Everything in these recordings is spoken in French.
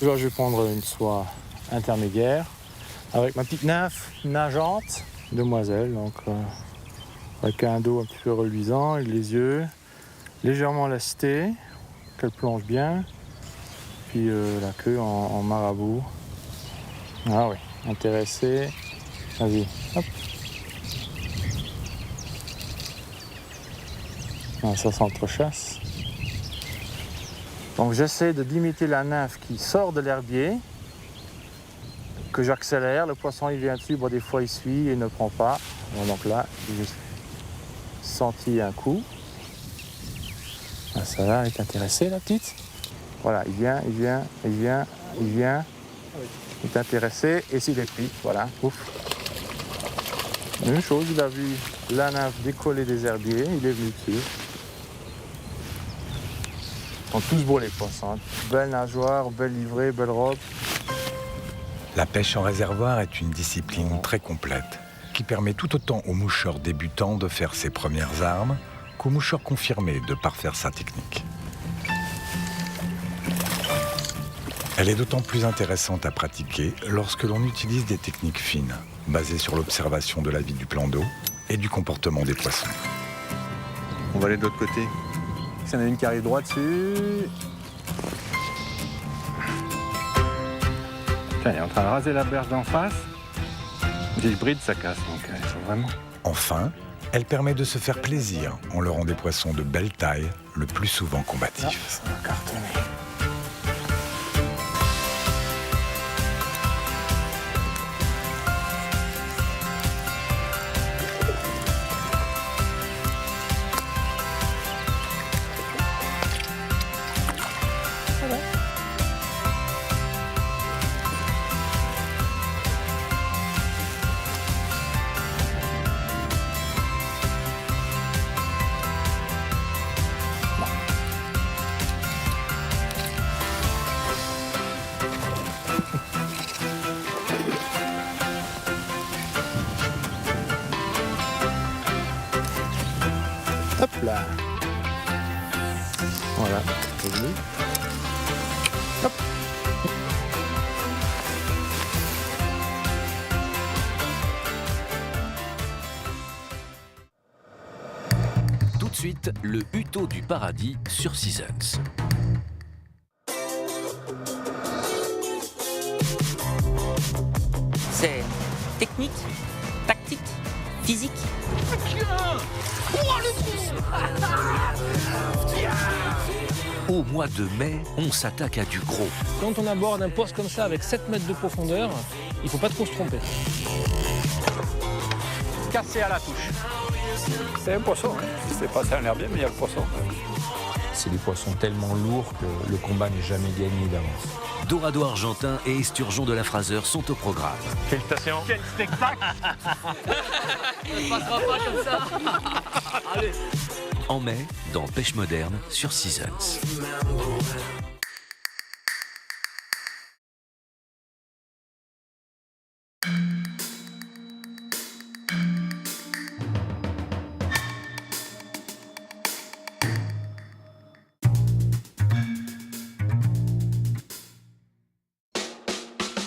Là, je vais prendre une soie intermédiaire avec ma petite nymphe nageante, demoiselle, donc avec un dos un petit peu reluisant, avec les yeux légèrement lastés, qu'elle plonge bien, puis la queue en marabout. Ah oui, intéressé, vas-y, hop. Ah, ça s'entrechasse. Donc j'essaie d'imiter la nymphe qui sort de l'herbier, que j'accélère, le poisson il vient dessus, bon, des fois il suit et ne prend pas. Bon, donc là, j'ai senti un coup. Ah, ça va, elle est intéressée la petite. Voilà, il vient. Il est intéressé et s'il est pris, voilà, ouf. Même chose, il a vu la nymphe décoller des herbiers, il est venu dessus. Ils sont tous beaux les poissons, belle nageoire, belle livrée, belle robe. La pêche en réservoir est une discipline très complète qui permet tout autant aux moucheurs débutants de faire ses premières armes qu'aux moucheurs confirmés de parfaire sa technique. Elle est d'autant plus intéressante à pratiquer lorsque l'on utilise des techniques fines, basées sur l'observation de la vie du plan d'eau et du comportement des poissons. On va aller de l'autre côté. Il y en a une qui arrive droit dessus. Tiens, il est en train de raser la berge d'en face. Les brides, ça casse, donc il faut vraiment... Enfin, elle permet de se faire plaisir en leurrant des poissons de belle taille, le plus souvent combatifs. Ça va cartonner. Hop là. Voilà, revenu. Hop. Tout de suite, le Hutto du paradis sur Seasons. C'est technique, tactique, physique. Au mois de mai, on s'attaque à du gros. Quand on aborde un poste comme ça avec 7 mètres de profondeur, il ne faut pas trop se tromper. Cassé à la touche. C'est un poisson, hein. C'est pas un herbier, mais il y a le poisson. C'est des poissons tellement lourds que le combat n'est jamais gagné d'avance. Dorado argentin et esturgeon de la Fraser sont au programme. Félicitations. Quel spectacle. Ça passera pas comme ça. Allez. En mai, dans Pêche moderne sur Seasons.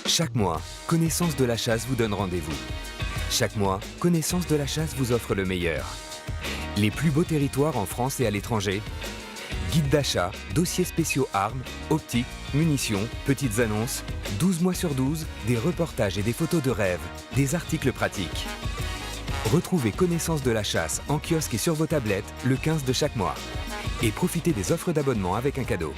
Chaque mois, Connaissance de la chasse vous donne rendez-vous. Chaque mois, Connaissance de la chasse vous offre le meilleur. Les plus beaux territoires en France et à l'étranger. Guide d'achat, dossiers spéciaux armes, optiques, munitions, petites annonces. 12 mois sur 12, des reportages et des photos de rêve, des articles pratiques. Retrouvez Connaissance de la chasse en kiosque et sur vos tablettes le 15 de chaque mois. Et profitez des offres d'abonnement avec un cadeau.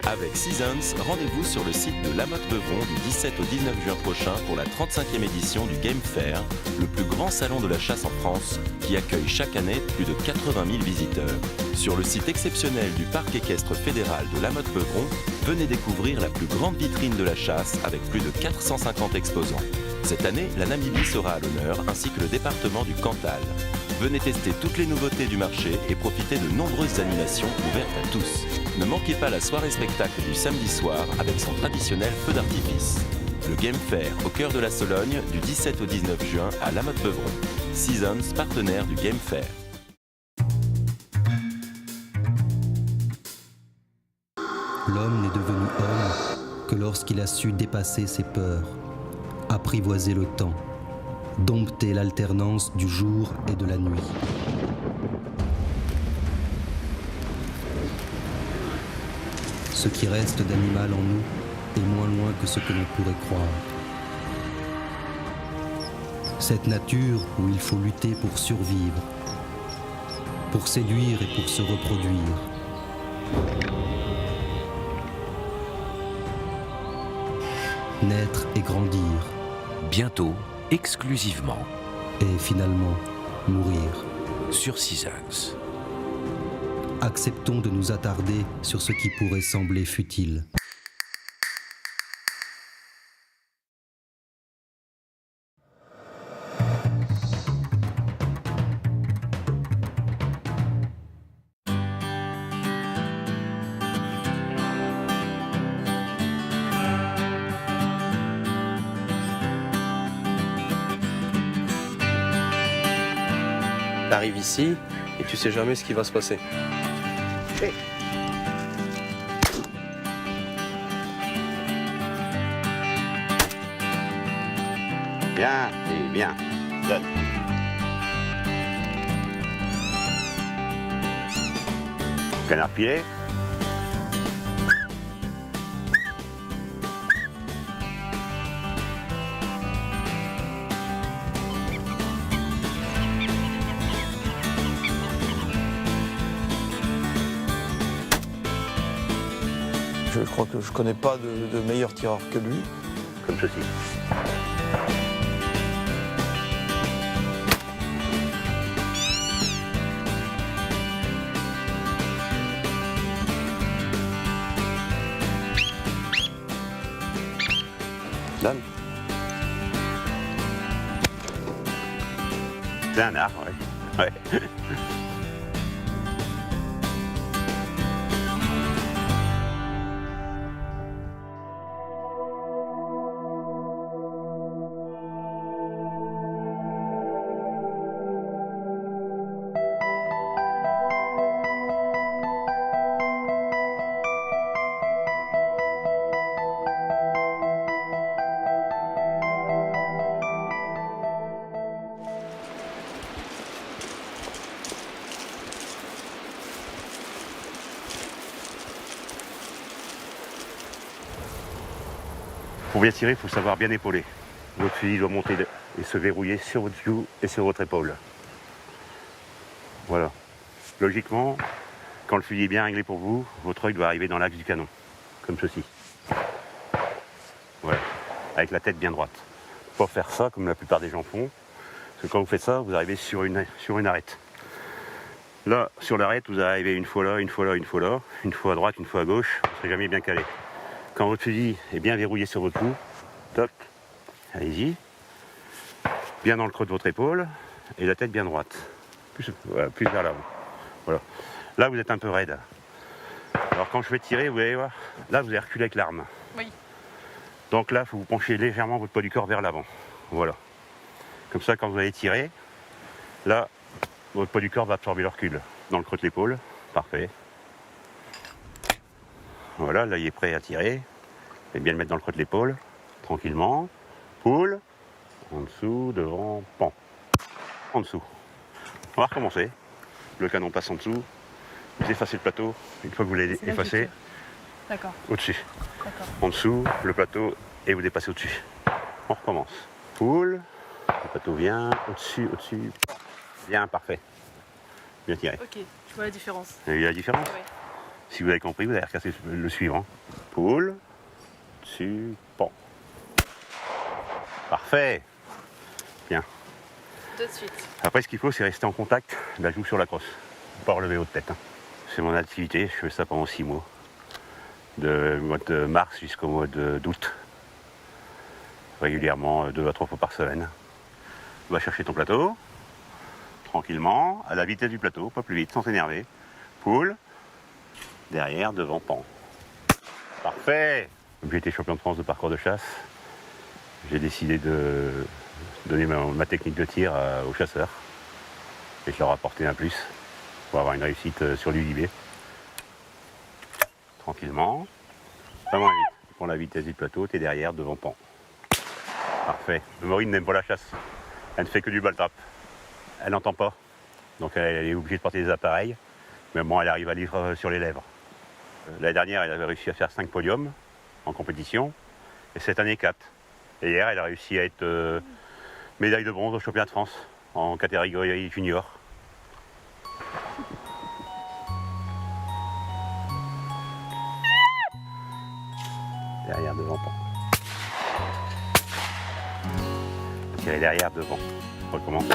Avec Seasons, rendez-vous sur le site de La Motte-Beuvron du 17 au 19 juin prochain pour la 35e édition du Game Fair, le plus grand salon de la chasse en France, qui accueille chaque année plus de 80 000 visiteurs. Sur le site exceptionnel du Parc équestre fédéral de La Motte-Beuvron, venez découvrir la plus grande vitrine de la chasse avec plus de 450 exposants. Cette année, la Namibie sera à l'honneur, ainsi que le département du Cantal. Venez tester toutes les nouveautés du marché et profiter de nombreuses animations ouvertes à tous. Ne manquez pas la soirée spectacle du samedi soir avec son traditionnel feu d'artifice. Le Game Fair au cœur de la Sologne du 17 au 19 juin à La Motte-Beuvron. Seasons, partenaire du Game Fair. L'homme n'est devenu homme que lorsqu'il a su dépasser ses peurs, apprivoiser le temps, dompter l'alternance du jour et de la nuit. Ce qui reste d'animal en nous est moins loin que ce que l'on pourrait croire. Cette nature où il faut lutter pour survivre, pour séduire et pour se reproduire. Naître et grandir. Bientôt, exclusivement. Et finalement, mourir. Sur Seasons. Acceptons de nous attarder sur ce qui pourrait sembler futile. T'arrives ici et tu sais jamais ce qui va se passer. Bien et bien. Donne. Canard pilé. Je crois que je connais pas de meilleur tireur que lui. Comme ceci. Dame. C'est un art, ouais. Pour bien tirer, il faut savoir bien épauler. Votre fusil doit monter et se verrouiller sur votre joue et sur votre épaule. Voilà. Logiquement, quand le fusil est bien réglé pour vous, votre œil doit arriver dans l'axe du canon, comme ceci. Voilà. Avec la tête bien droite. Faut pas faire ça comme la plupart des gens font, parce que quand vous faites ça, vous arrivez sur une arête. Là, sur l'arête, vous arrivez une fois là, une fois là, une fois là, une fois à droite, une fois à gauche, vous ne serez jamais bien calé. Quand votre fusil est bien verrouillé sur votre cou, toc, allez-y, bien dans le creux de votre épaule et la tête bien droite, plus vers l'avant. Voilà. Là, vous êtes un peu raide. Alors quand je vais tirer, vous allez voir, là vous allez reculer avec l'arme. Oui. Donc là, il faut vous pencher légèrement votre poids du corps vers l'avant. Voilà. Comme ça, quand vous allez tirer, là, votre poids du corps va absorber le recul dans le creux de l'épaule. Parfait. Voilà, là il est prêt à tirer. Et bien le mettre dans le creux de l'épaule, tranquillement. Poule, en dessous, devant, pan. En dessous. On va recommencer. Le canon passe en dessous. Vous effacez le plateau. Une fois que vous l'avez effacé, au-dessus. En dessous, le plateau, et vous dépassez au-dessus. On recommence. Poule, le plateau vient, au-dessus, au-dessus. Bien, parfait. Bien tiré. Ok, je vois la différence. Vous avez vu la différence? Oui. Si vous avez compris, vous allez recasser le suivant. Poule, dessus, pan. Parfait. Bien. Tout de suite. Après, ce qu'il faut, c'est rester en contact de la joue sur la crosse. Pas relever haute tête. C'est mon activité, je fais ça pendant 6 mois. De mois de mars jusqu'au mois d'août. Régulièrement, 2 à 3 fois par semaine. Tu vas chercher ton plateau, tranquillement, à la vitesse du plateau, pas plus vite, sans s'énerver. Poule. Derrière, devant, pan. Parfait. Comme j'ai été champion de France de parcours de chasse, j'ai décidé de donner ma technique de tir aux chasseurs. Et je leur ai apporté un plus pour avoir une réussite sur l'UIB. Tranquillement. Pas moins vite. Tu prends la vitesse du plateau, t'es derrière, devant pan. Parfait. Maureen n'aime pas la chasse. Elle ne fait que du ball trap. Elle n'entend pas. Donc elle est obligée de porter des appareils. Mais bon, elle arrive à lire sur les lèvres. L'année dernière, elle avait réussi à faire 5 podiums en compétition. Et cette année, 4. Et hier, elle a réussi à être médaille de bronze au championnat de France en catégorie junior. Derrière, devant, pan. Tirer derrière, devant. On recommence.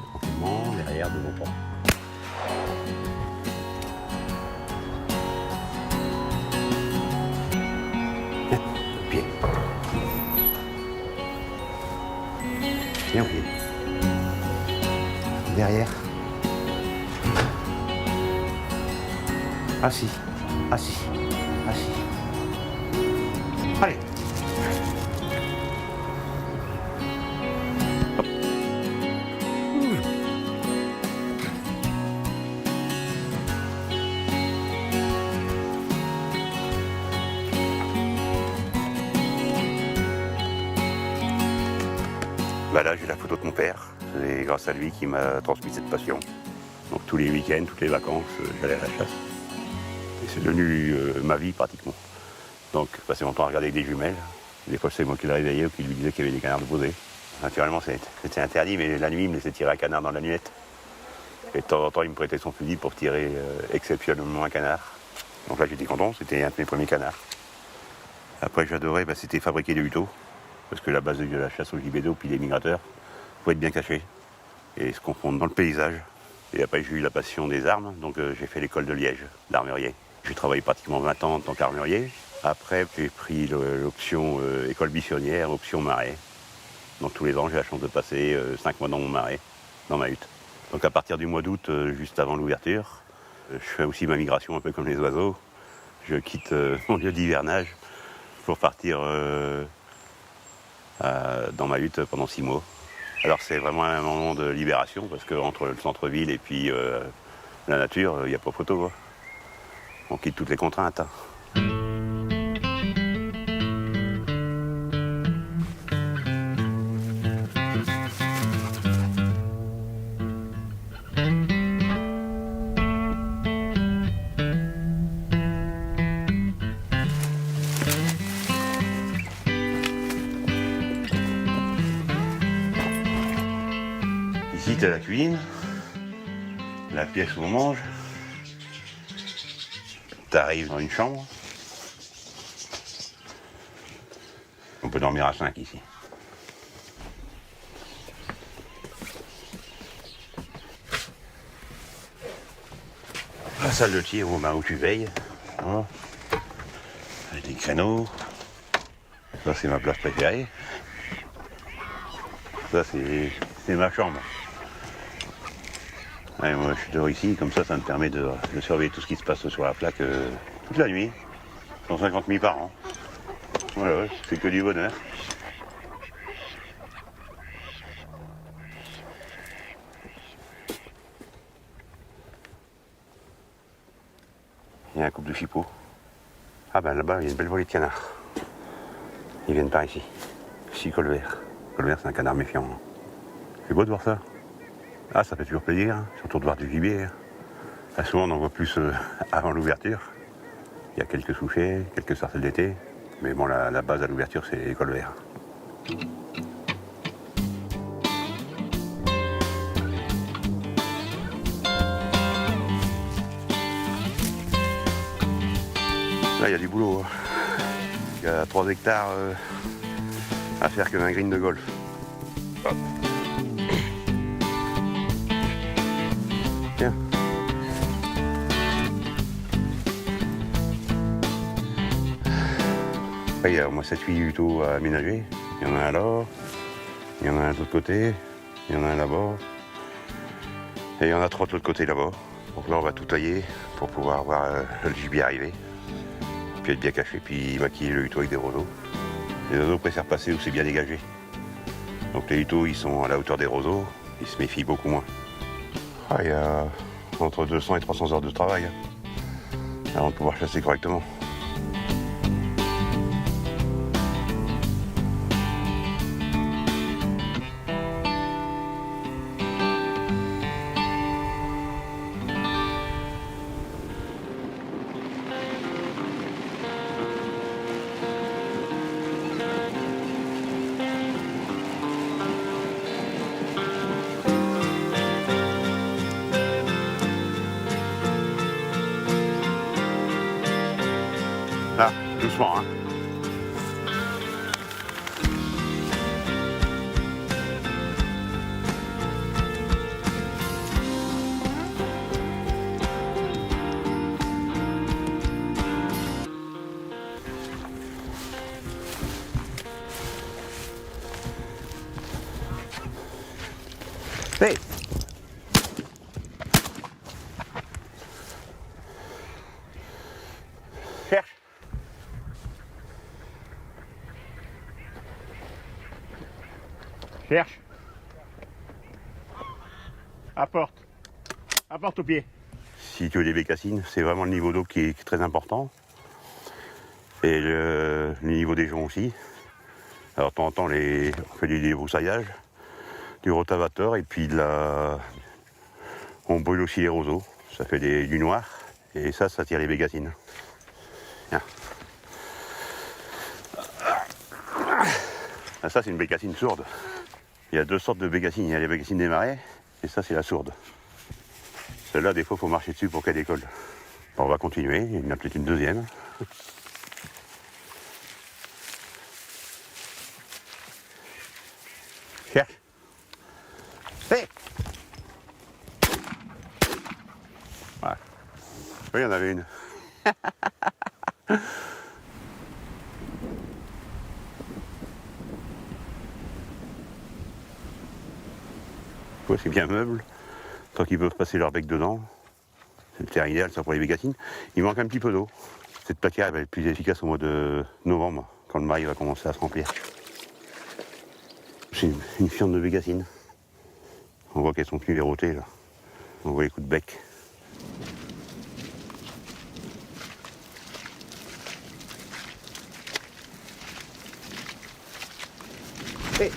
Tranquillement, derrière, devant, pan. Le pied. Bien au pied. Derrière. Assis. Assis. Assis. Allez. Bah là, j'ai la photo de mon père. C'est grâce à lui qui m'a transmis cette passion. Donc tous les week-ends, toutes les vacances, j'allais à la chasse. Et c'est devenu ma vie pratiquement. Donc passer mon temps à regarder avec des jumelles. Des fois, c'est moi qui le réveillais ou qui lui disais qu'il y avait des canards de poser. Naturellement, c'était interdit, mais la nuit, il me laissait tirer un canard dans la nuette. Et de temps en temps, il me prêtait son fusil pour tirer exceptionnellement un canard. Donc là, j'étais content, c'était un de mes premiers canards. Après, j'adorais, c'était fabriquer des huteaux. Parce que la base de la chasse au gibet puis les migrateurs, il faut être bien caché et se confondre dans le paysage. Et après, j'ai eu la passion des armes, donc j'ai fait l'école de Liège, d'armurier. J'ai travaillé pratiquement 20 ans en tant qu'armurier. Après, j'ai pris l'option école buissonnière, option marais. Donc tous les ans, j'ai la chance de passer 5 mois dans mon marais, dans ma hutte. Donc à partir du mois d'août, juste avant l'ouverture, je fais aussi ma migration un peu comme les oiseaux. Je quitte mon lieu d'hivernage pour partir dans ma hutte pendant 6 mois. Alors c'est vraiment un moment de libération parce qu'entre le centre-ville et puis la nature, il n'y a pas photo. Hein. On quitte toutes les contraintes. Hein. Ici, tu as la cuisine, la pièce où on mange. Tu arrives dans une chambre. On peut dormir à 5 ici. La salle de tir où tu veilles. Voilà. Avec des créneaux. Ça, c'est ma place préférée. Ça, c'est ma chambre. Ouais, moi, je suis dehors ici, comme ça me permet de surveiller tout ce qui se passe sur la plaque toute la nuit. 150 000 par an. Voilà, c'est que du bonheur. Il y a un couple de chippeaux. Ah ben là-bas, il y a une belle volée de canards. Ils viennent par ici. Ici, colvert. Colvert, c'est un canard méfiant. C'est beau de voir ça. Ah, ça fait toujours plaisir, hein, surtout de voir du gibier. Ah, souvent, on en voit plus avant l'ouverture. Il y a quelques souchets, quelques sarcelles d'été. Mais bon, la base à l'ouverture, c'est les colverts. Là, il y a du boulot. Hein. Il y a 3 hectares à faire comme un green de golf. Hop. Tiens. Après, il y a au moins 7-8 huteaux à aménager. Il y en a un là, il y en a un de l'autre côté, il y en a un là-bas. Et il y en a 3 de l'autre côté là-bas. Donc là, on va tout tailler pour pouvoir voir le gibier arriver. Puis être bien caché, puis maquiller le huteau avec des roseaux. Les oiseaux préfèrent passer où c'est bien dégagé. Donc les huteaux, ils sont à la hauteur des roseaux, ils se méfient beaucoup moins. Ah, il y a entre 200 et 300 heures de travail. avant de pouvoir chasser correctement. Là, doucement, hein. Hey! Cherche! Cherche. Apporte. Apporte au pied. Si tu veux des bécassines, c'est vraiment le niveau d'eau qui est très important. Et le niveau des joncs aussi. Alors de temps en temps, on fait du débroussaillage, du rotavateur et puis on brûle aussi les roseaux. Ça fait du noir et ça tire les bécassines. Tiens. Ah, ça, c'est une bécassine sourde. Il y a deux sortes de bécassines. Il y a les bécassines des marais et ça, c'est la sourde. Celle-là, des fois, il faut marcher dessus pour qu'elle décolle. Alors, on va continuer. Il y en a peut-être une deuxième. Cherche. Hey! Voilà. Oui, il y en avait une. C'est bien meuble, tant qu'ils peuvent passer leur bec dedans. C'est le terrain idéal, ça, pour les bécassines. Il manque un petit peu d'eau. Cette plaquière va être plus efficace au mois de novembre, quand le mail va commencer à se remplir. C'est une fiente de bécassines. On voit qu'elles sont plus verroutées, là. On voit les coups de bec. Hey.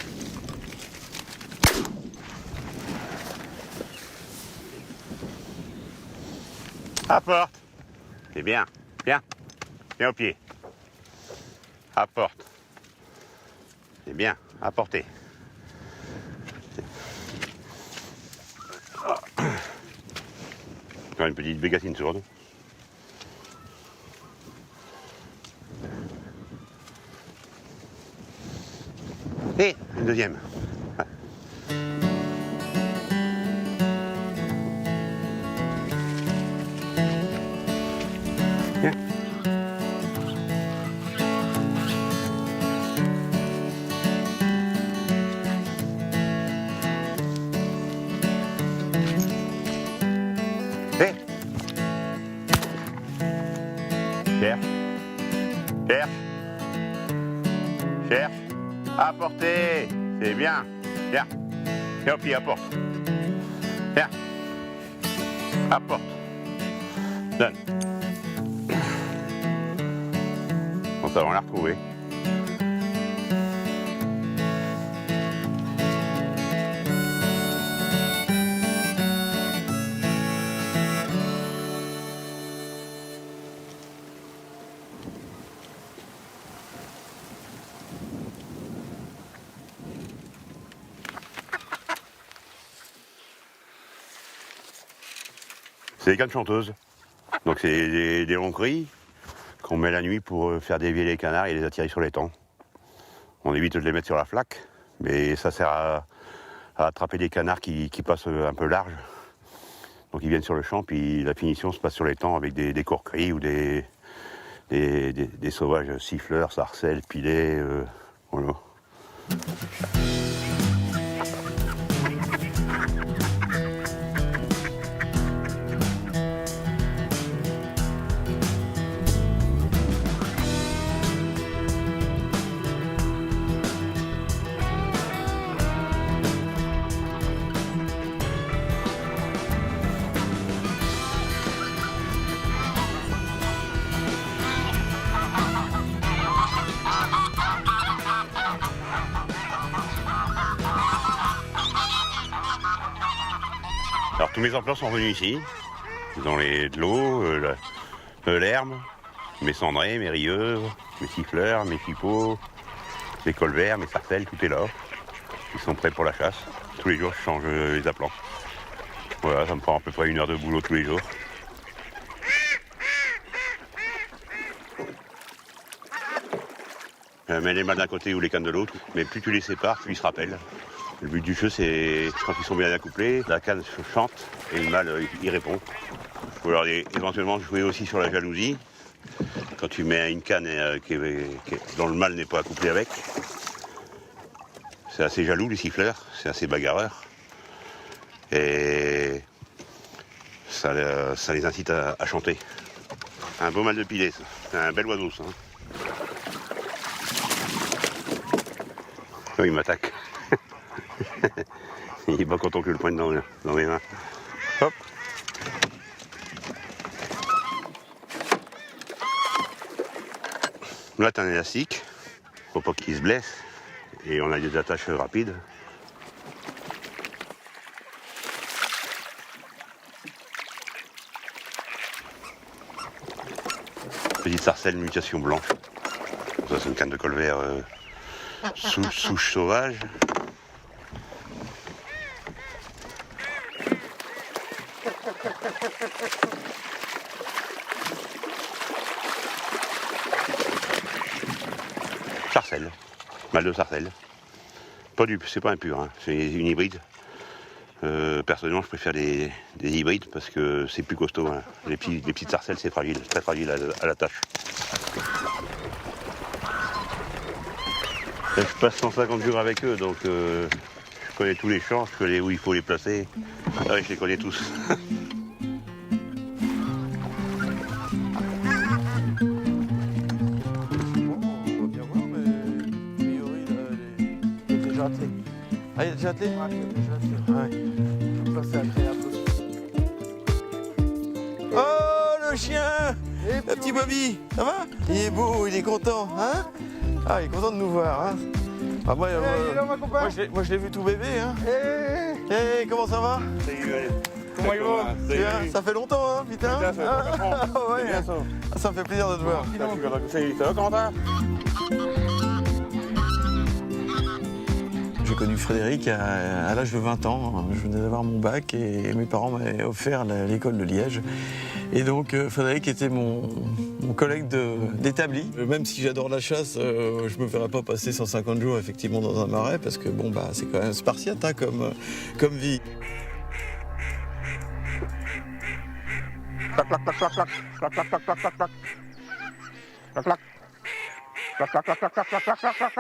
Apporte. C'est bien. Bien. Bien au pied. Apporte. C'est bien. Apportez. Encore une petite bécassine sourde. Et une deuxième. Cherche. Cherche. Apportez. C'est bien. Viens. Viens au pied, apporte. Viens. Apporte. Donne. Bon, ça va, on l'a retrouvé. C'est des cannes chanteuses. Donc c'est des longs cris qu'on met la nuit pour faire dévier les canards et les attirer sur l'étang. On évite de les mettre sur la flaque, mais ça sert à attraper des canards qui passent un peu large. Donc ils viennent sur le champ, puis la finition se passe sur l'étang avec des courts-cris ou des sauvages siffleurs, sarcelles, pilets. Voilà. Alors tous mes emplois sont venus ici, dans de l'eau, l'herbe, mes cendrées, mes rieuses, mes siffleurs, mes pipeaux, mes colverts, mes sarcelles, tout est là. Ils sont prêts pour la chasse. Tous les jours je change les appelants. Voilà, ça me prend à peu près 1 heure de boulot tous les jours. Mets les mâles d'un côté ou les cannes de l'autre, mais plus tu les sépares, plus ils se rappellent. Le but du jeu, c'est quand ils sont bien accouplés, la canne chante et le mâle il répond. Il faut alors éventuellement jouer aussi sur la jalousie. Quand tu mets une canne dont le mâle n'est pas accouplé avec, c'est assez jaloux les siffleurs, c'est assez bagarreur. Et ça les incite à chanter. Un beau mâle de pilet, ça. C'est un bel oiseau, ça. Oh, il m'attaque. Il est pas content que je le prenne dans mes mains. Hop. Là, t'as un élastique. Faut pas qu'il se blesse. Et on a des attaches rapides. Petite sarcelle mutation blanche. Ça, c'est une canne de colvert souche sauvage. Sarcelle, mâle de sarcelle. C'est pas un pur, hein. C'est une hybride. Personnellement, je préfère des hybrides parce que c'est plus costaud. Hein. Les petites sarcelles, c'est fragile, très fragile à la tâche. Je passe 150 jours avec eux, donc je connais tous les champs, je connais où il faut les placer. Ah oui, je les connais tous. Ah, il est déjà attelé? Ah, il est déjà attelé. Ouais. Donc là, c'est attelé un peu. Oh, le chien! Le petit Bobby, ça va? Il est beau, il est content, hein? Ah, il est content de nous voir, hein? Ah, moi, moi je l'ai vu tout bébé, hein? Hey, comment ça va? Comment il va? Ça fait longtemps, hein, putain? Ouais. Ça me fait plaisir de te voir. Ça va, comment t'as? J'ai connu Frédéric à l'âge de 20 ans. Je venais d'avoir mon bac et mes parents m'avaient offert l'école de Liège. Et donc Frédéric était mon collègue d'établi. Même si j'adore la chasse, je me ferais pas passer 150 jours effectivement dans un marais parce que bon bah c'est quand même spartiate hein, comme vie. Clac, clac, clac, clac, clac, clac, clac, clac, clac, clac, clac. Clac, clac. Clac, clac, clac, clac, clac, clac, clac, clac, clac.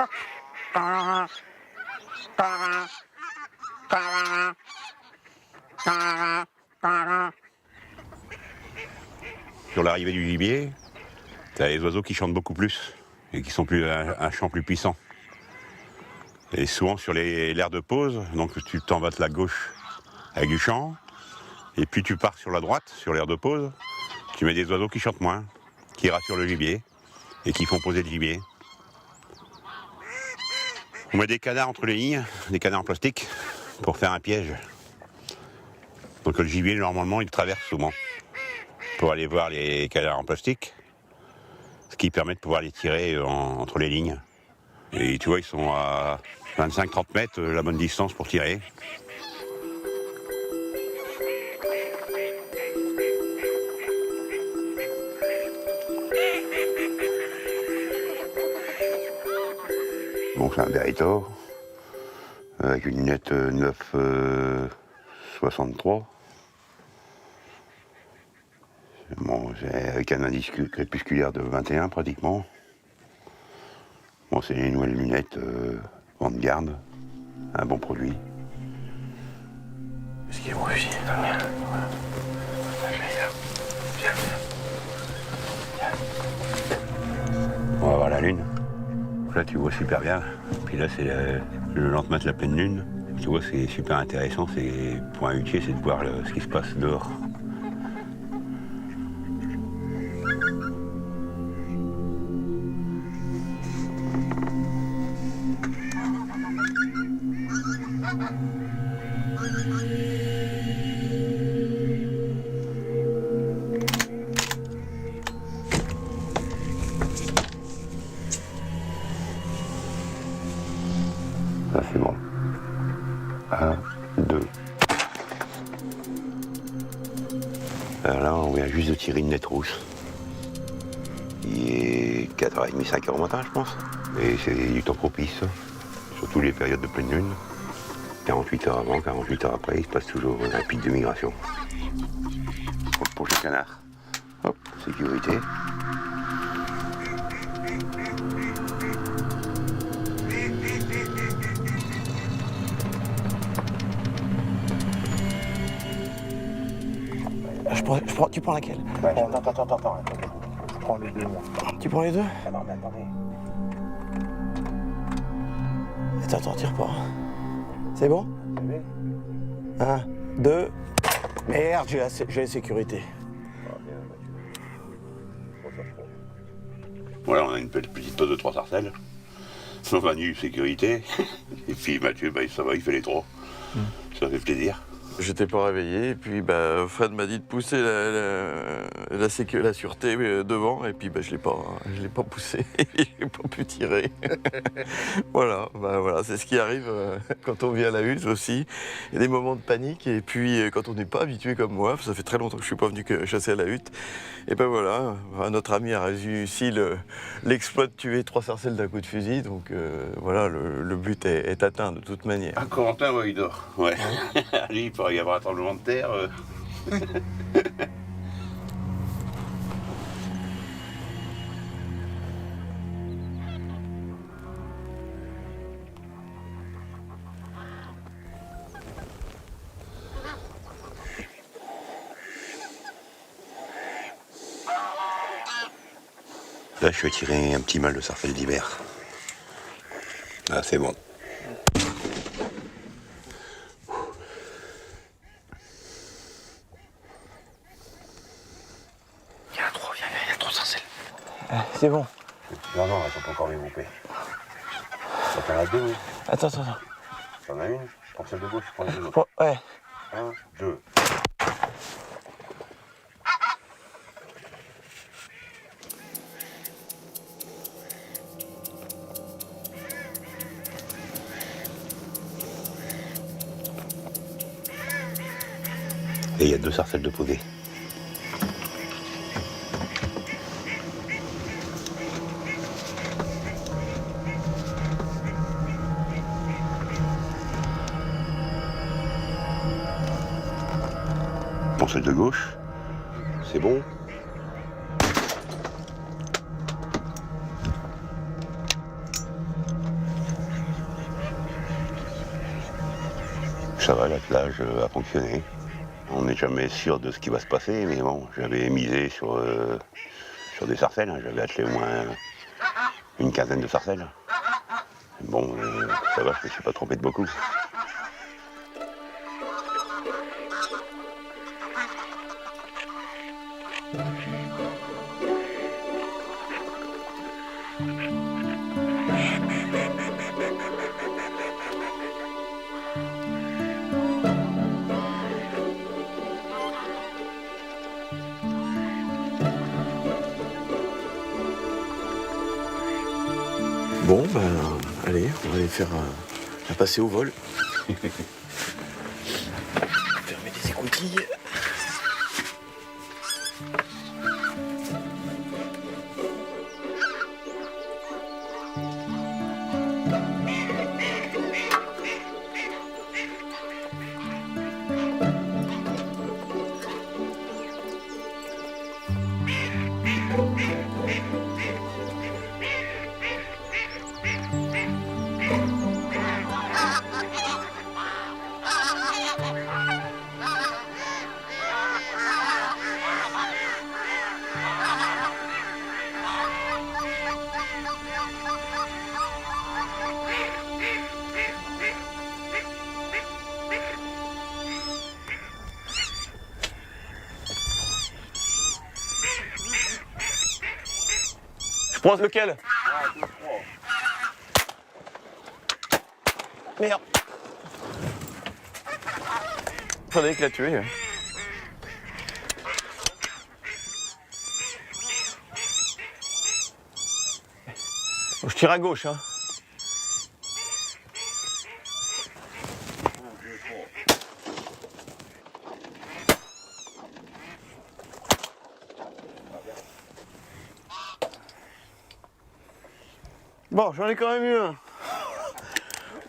Sur l'arrivée du gibier, tu as les oiseaux qui chantent beaucoup plus et qui sont un chant plus puissant. Et souvent sur l'aires de pause, donc tu t'en vas de la gauche avec du chant, et puis tu pars sur la droite, sur l'aire de pause, tu mets des oiseaux qui chantent moins, qui rassurent le gibier et qui font poser le gibier. On met des canards entre les lignes, des canards en plastique, pour faire un piège. Donc le gibier, normalement, il traverse souvent pour aller voir les canards en plastique, ce qui permet de pouvoir les tirer entre les lignes. Et tu vois, ils sont à 25-30 mètres, la bonne distance pour tirer. Bon, c'est un Berito, avec une lunette 9,63. Bon, avec un indice crépusculaire de 21 pratiquement. Bon, c'est les nouvelles lunettes en garde, un bon produit. Est-ce qu'il est bon fusil? On va voir la lune. Là tu vois super bien, puis là c'est le lendemain de la pleine lune. Tu vois c'est super intéressant, pour un hutier c'est de voir ce qui se passe dehors. 1, 2. Alors là, on vient juste de tirer une nette rousse. Il est 4h30, 5h au matin, je pense. Et c'est du temps propice, surtout les périodes de pleine lune. 48 heures avant, 48 heures après, il se passe toujours un pic de migration. Pour le canard. Hop, sécurité. Tu prends laquelle? Attends. Je prends les deux, moi. Tu prends les deux? Non, mais attendez. Attends, tire pas. C'est bon? 1, 2. Merde, j'ai la sécurité. Voilà, on a une petite pause de 3 sarcelles. Manu, sécurité. Et puis Mathieu, ça va, il fait les 3. Ça fait plaisir. J'étais pas réveillé, et puis Fred m'a dit de pousser la sûreté devant, et puis je l'ai pas poussé, j'ai pas pu tirer. Voilà, c'est ce qui arrive quand on vient à la hutte aussi. Il y a des moments de panique, et puis quand on n'est pas habitué comme moi, ça fait très longtemps que je suis pas venu chasser à la hutte, et voilà, notre ami a réussi l'exploit de tuer 3 sarcelles d'un coup de fusil, donc voilà, le but est atteint de toute manière. Ah, Corentin, ouais, il dort. Ouais. Lui, il pourrait y avoir un tremblement de terre. Là, je vais tirer un petit mâle de sarcelle d'hiver. Ah, c'est bon. Il y a trop de sarcelles. C'est bon. Non, elles sont pas encore dégroupées. T'en as 2. Attends. T'en as une? Je prends celle de gauche, je prends les deux. Ouais. 1, 2. Et il y a 2 sarcelles de posées. Pour celle de gauche, c'est bon. Ça va, l'attelage a fonctionné. On n'est jamais sûr de ce qui va se passer, mais bon, j'avais misé sur des sarcelles, j'avais attelé au moins une quinzaine de sarcelles. Bon, ça va, je me suis pas trompé de beaucoup. Bon, allez, on va aller faire la passer au vol. Fermer les écoutilles. Je prends lequel? Merde. Fallait que la tuer. Je tire à gauche, hein. Bon, j'en ai quand même eu un.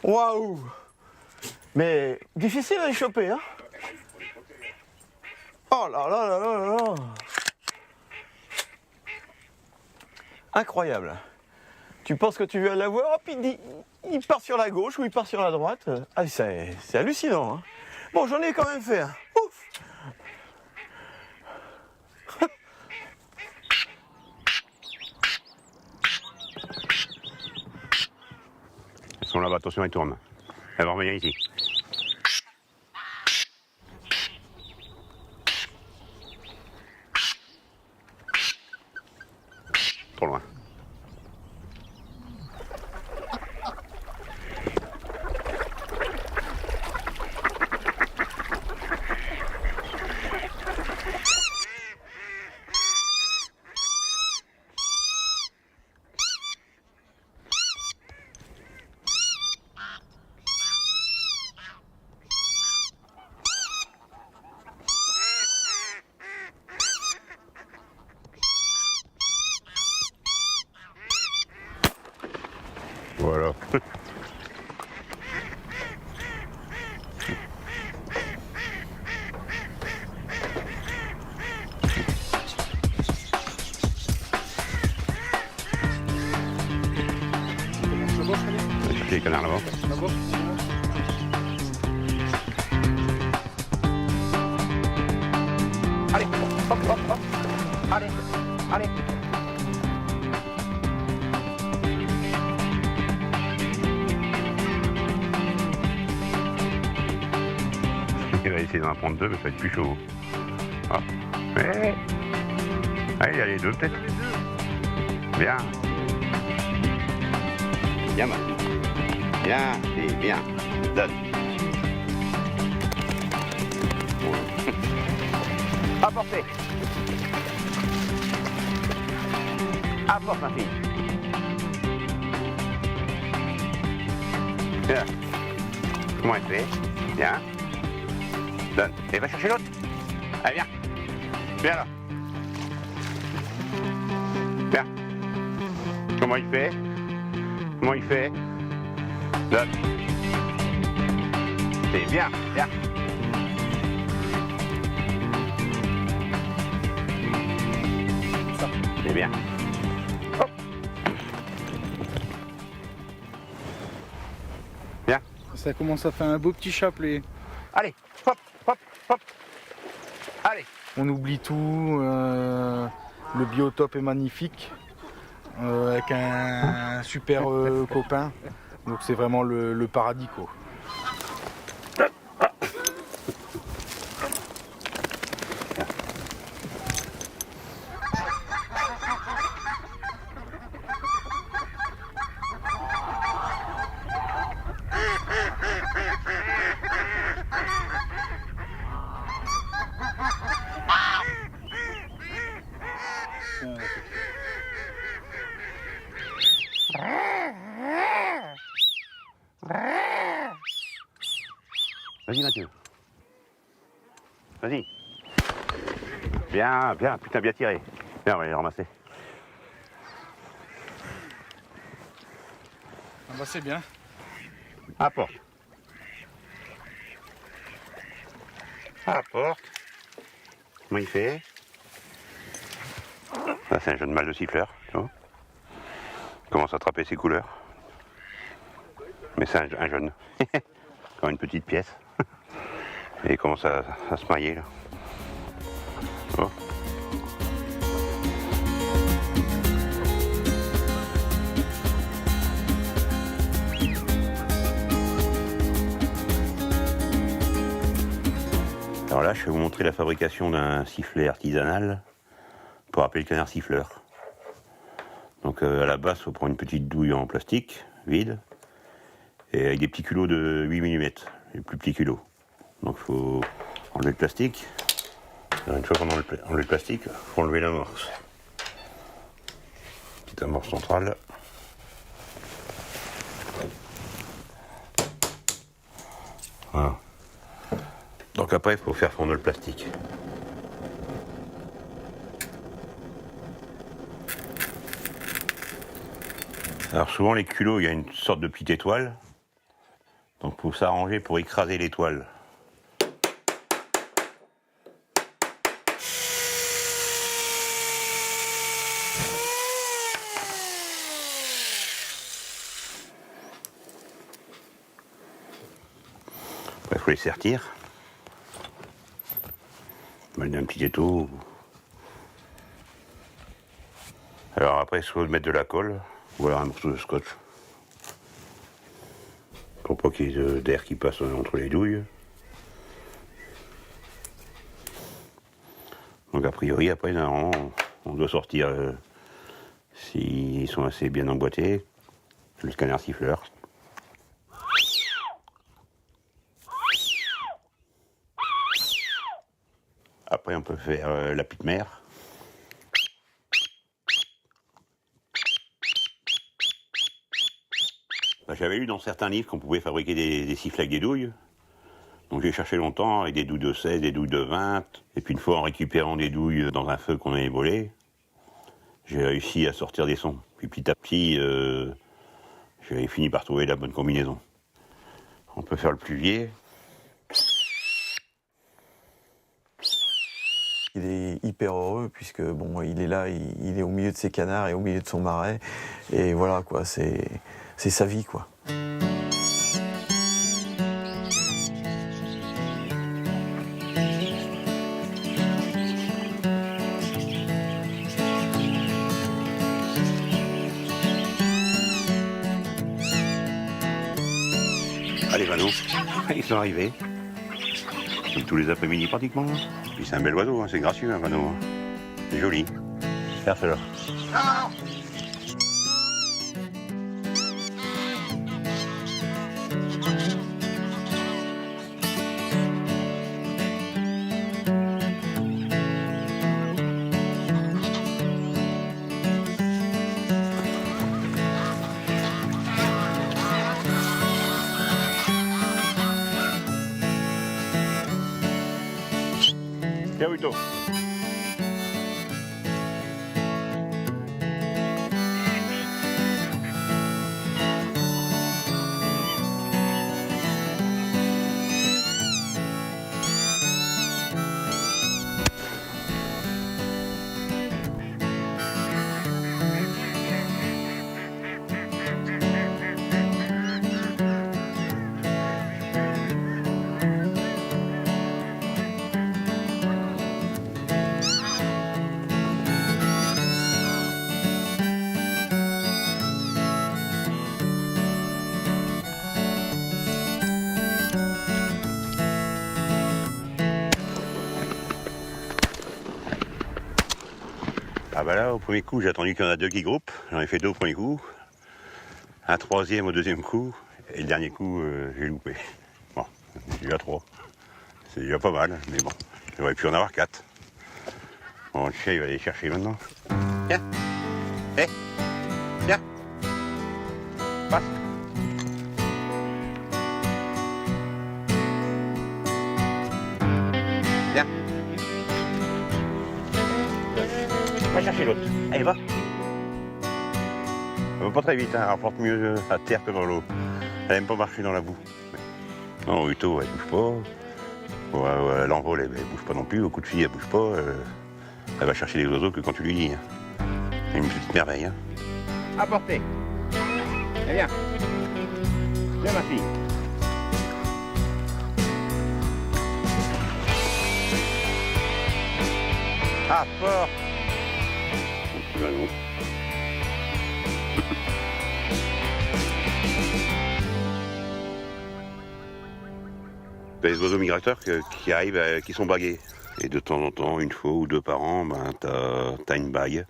Waouh! Mais difficile à les choper, hein? Oh là là là là là là! Incroyable. Tu penses que tu vas l'avoir, hop, il part sur la gauche ou il part sur la droite. Ah, c'est hallucinant, hein? Bon, j'en ai quand même fait un. Ouf! Elles sont là-bas, attention, elles tournent. Elles vont revenir ici. Trop loin. Voilà. Les canards là-bas. Allez, hop, hop, hop. Allez, allez. Il va essayer d'en prendre deux, mais ça va être plus chaud. Ah. Ouais. Allez, il y a les deux peut-être. Bien. Bien, man. Bien, et bien. Donne. Apportez. Apporte, ma fille. Bien. Comment elle fait? Bien. Donne. Et va chercher l'autre. Allez, viens. Viens là. Viens. Comment il fait? Comment il fait? Donne. C'est bien. Viens. C'est bien. Hop. Bien. Ça commence à faire un beau petit chapelet. Allez, hop, hop, hop. Allez. On oublie tout. Le biotope est magnifique. Avec un super copain. Donc c'est vraiment le paradis, quoi. Vas-y Mathieu. Vas-y. Bien, bien, putain, bien tiré. Viens, on va les ramasser. Ah bah c'est bien. Apporte. Apporte. Comment il fait? Ça, c'est un jeune mâle de siffleur, tu vois. Il commence à attraper ses couleurs. Mais c'est un jeune. Comme une petite pièce. Et il commence à se marier là. Oh. Alors là, je vais vous montrer la fabrication d'un sifflet artisanal pour appeler le canard siffleur. Donc à la base, il faut prendre une petite douille en plastique, vide, et avec des petits culots de 8 mm, les plus petits culots. Donc il faut enlever le plastique. Alors, une fois qu'on a enlevé le plastique, il faut enlever l'amorce. Petite amorce centrale. Voilà. Donc après, il faut faire fondre le plastique. Alors souvent les culots, il y a une sorte de petite étoile. Donc il faut s'arranger pour écraser l'étoile. Après il faut les sertir. Mettre un petit étau. Alors après il faut mettre de la colle. Ou alors un morceau de scotch. Pour pas qu'il y ait d'air qui passe entre les douilles. Donc a priori, après, normalement, on doit sortir, s'ils sont assez bien emboîtés, le scanner siffleur. Après, on peut faire la petite mère. J'avais lu dans certains livres qu'on pouvait fabriquer des sifflets avec des douilles. Donc j'ai cherché longtemps avec des douilles de 16, des douilles de 20. Et puis une fois en récupérant des douilles dans un feu qu'on avait volé, j'ai réussi à sortir des sons. Puis petit à petit, j'avais fini par trouver la bonne combinaison. On peut faire le pluvier. Il est hyper heureux puisque bon, il est là, il est au milieu de ses canards et au milieu de son marais. Et voilà quoi, c'est sa vie quoi. Ah, les vanneaux, ils sont arrivés. Comme tous les après-midi pratiquement. Puis c'est un bel oiseau, hein, c'est gracieux un vanneau. Hein. C'est joli. Faire cela. Ciao, Uto. Ah bah là, au premier coup, j'ai attendu qu'il y en a deux qui groupent. J'en ai fait deux au premier coup. Un troisième au deuxième coup. Et le dernier coup, j'ai loupé. Bon, c'est déjà trois. C'est déjà pas mal, mais bon. J'aurais pu en avoir quatre. Bon, le chien, il va aller chercher maintenant. Viens. Hé. Viens. Passe. Viens. Va chercher l'autre. Allez, va. Elle va pas très vite, hein. Elle rapporte mieux à terre que dans l'eau. Elle aime pas marcher dans la boue. Non, Uto, elle bouge pas. L'envol, elle bouge pas non plus. Au coup de fil, elle bouge pas. Elle va chercher les oiseaux que quand tu lui dis. C'est une petite merveille. Hein. Apportez. Eh bien. Viens, ma fille. Ah, fort. Les oiseaux migrateurs qui arrivent, qui sont bagués. Et de temps en temps, une fois ou deux par an, ben, t'as une bague.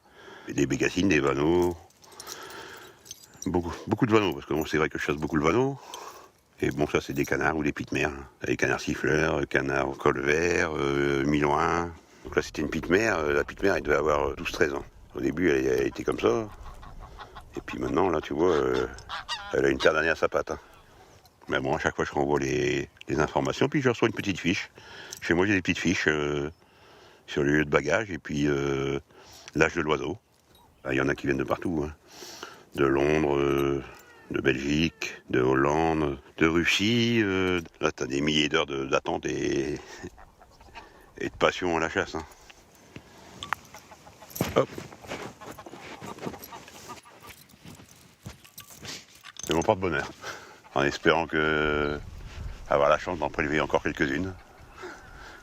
Des bécassines, des vanneaux. Beaucoup de vanneaux, parce que bon, c'est vrai que je chasse beaucoup le vanneau. Et bon, ça, c'est des canards ou des pique-mères. Des canards siffleurs, canards au col vert, milouin. Donc là, c'était une pique-mère. La pique-mère, elle devait avoir 12-13 ans. Au début, elle était comme ça. Et puis maintenant, là, tu vois, elle a une paire d'années à sa patte. Hein. Mais bon, à chaque fois, je renvoie les informations, puis je reçois une petite fiche. Chez moi, j'ai des petites fiches sur le lieu de bagage et puis l'âge de l'oiseau. Il y en a qui viennent de partout, hein. De Londres, de Belgique, de Hollande, de Russie. Là, tu as des milliers d'heures d'attente et de passion à la chasse. Hein. Hop. C'est mon porte-bonheur. En espérant avoir la chance d'en prélever encore quelques-unes.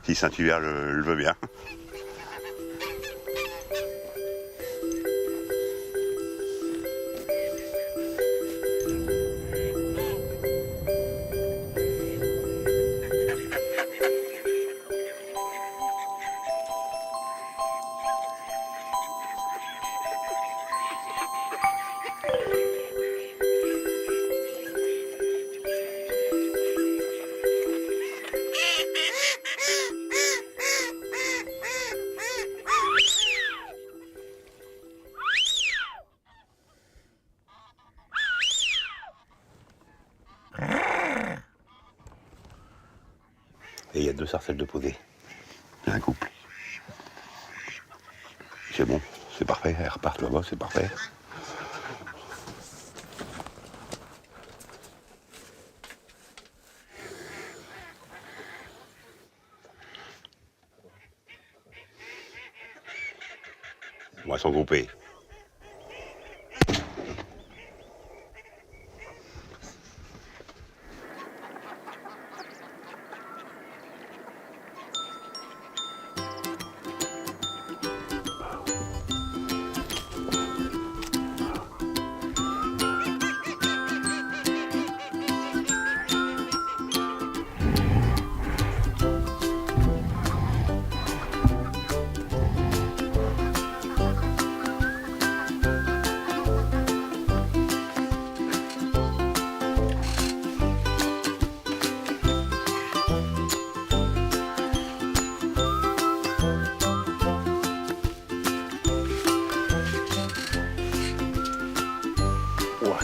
Si Saint-Hubert le veut bien. Et il y a 2 sarcelles de posées. C'est un couple. C'est bon, c'est parfait. Elles repartent là-bas, c'est parfait. Bon, elles sont groupées.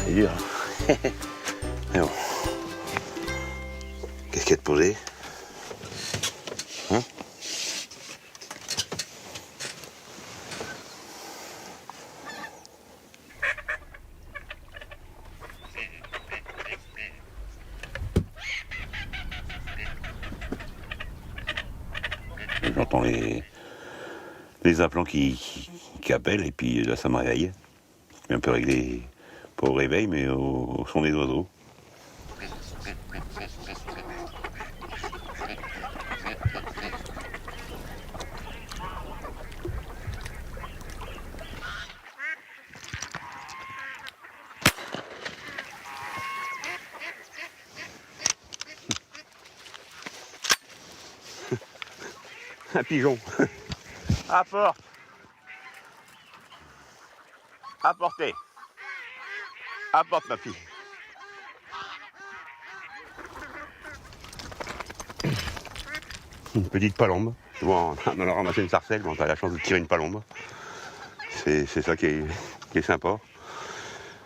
C'est dur. Mais bon. Qu'est-ce qu'il y a de posé? Hein? J'entends les appelants qui appellent et puis là ça me réveille. Je suis un peu réglé. Pas au réveil, mais au son des oiseaux. Un pigeon. Apporte. Apportez. Apporte ma fille. Une petite palombe. Souvent, on a ramassé une sarcelle, on a la chance de tirer une palombe. C'est ça qui est sympa.